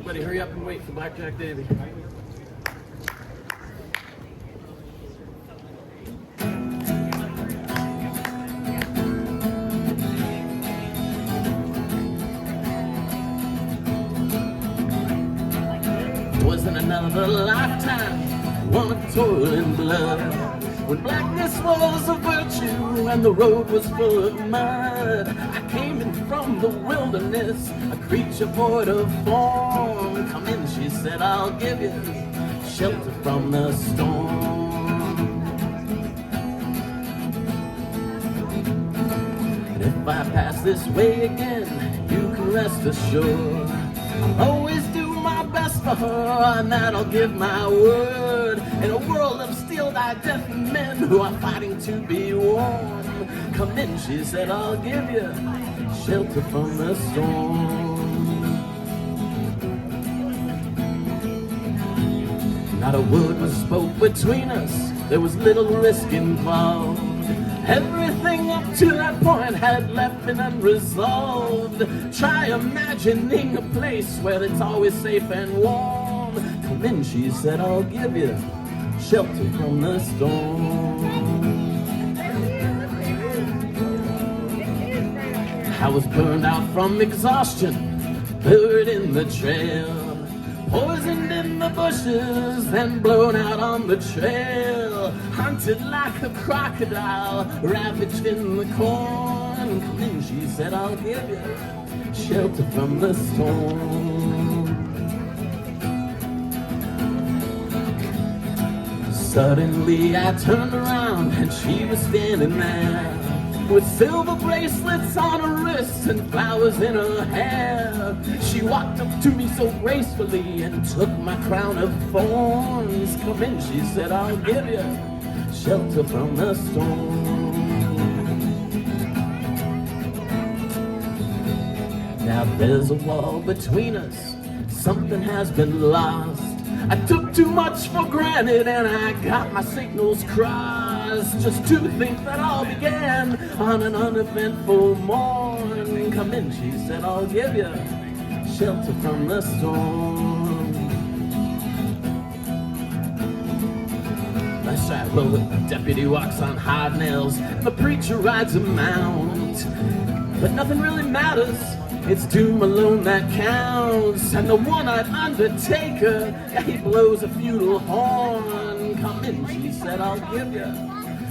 Everybody hurry up and wait for Blackjack Davey. Wasn't another lifetime, one of toil and blood, when blackness was a virtue and the road was full of mud. I came in from the wilderness, a creature void of form. Come in, she said, I'll give you shelter from the storm. And if I pass this way again, you can rest assured I'll always do my best for her, and that I'll give my word. In a world of steel-dyed deaf men who are fighting to be warm, come in, she said, I'll give you shelter from the storm. Not a word was spoke between us, there was little risk involved. Everything up to that point had left been unresolved. Try imagining a place where it's always safe and warm. Come in, she said, I'll give you shelter from the storm. I was burned out from exhaustion, buried in the trail, poisoned in the bushes and blown out on the trail, hunted like a crocodile, ravaged in the corn. Come in, she said, I'll give you shelter from the storm. Suddenly I turned around and she was standing there, with silver bracelets on her wrists and flowers in her hair. She walked up to me so gracefully and took my crown of thorns. Come in, she said, I'll give you shelter from the storm. Now there's a wall between us, something has been lost. I took too much for granted and I got my signals crossed, just to think that all began on an uneventful morn. Come in, she said, I'll give you shelter from the storm. That's right, well, the deputy walks on hard nails, the preacher rides a mount, but nothing really matters. It's doom alone that counts, and the one-eyed undertaker, yeah, he blows a feudal horn. Come in, she said, I'll give you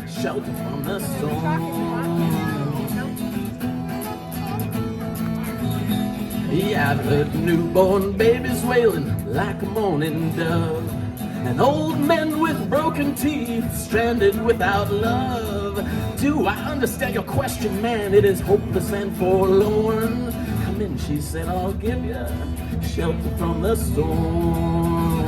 shelter from the storm. Yeah, I've heard newborn babies wailing like a mourning dove, and old men with broken teeth stranded without love. Do I understand your question, man? It is hopeless and forlorn. Come in, she said, I'll give you shelter from the storm.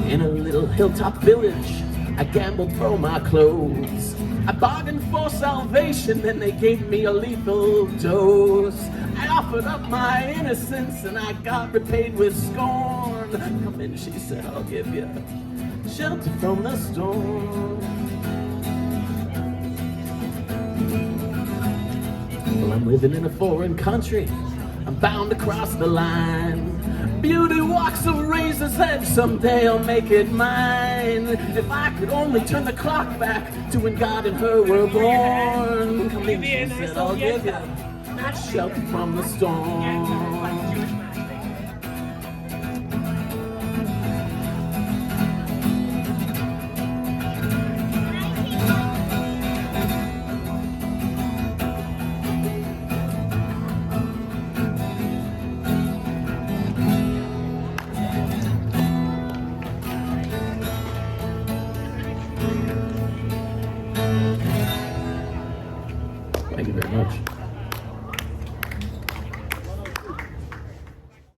In a little hilltop village, I gambled for my clothes. I bargained for salvation, and they gave me a lethal dose. I offered up my innocence, and I got repaid with scorn. Come in, she said, I'll give you shelter from the storm. Well, I'm living in a foreign country, I'm bound to cross the line. Beauty walks a razor's edge, someday I'll make it mine. If I could only turn the clock back to when God and her were born. Come in, she said, I'll give you shelter from the storm. Thank you very much.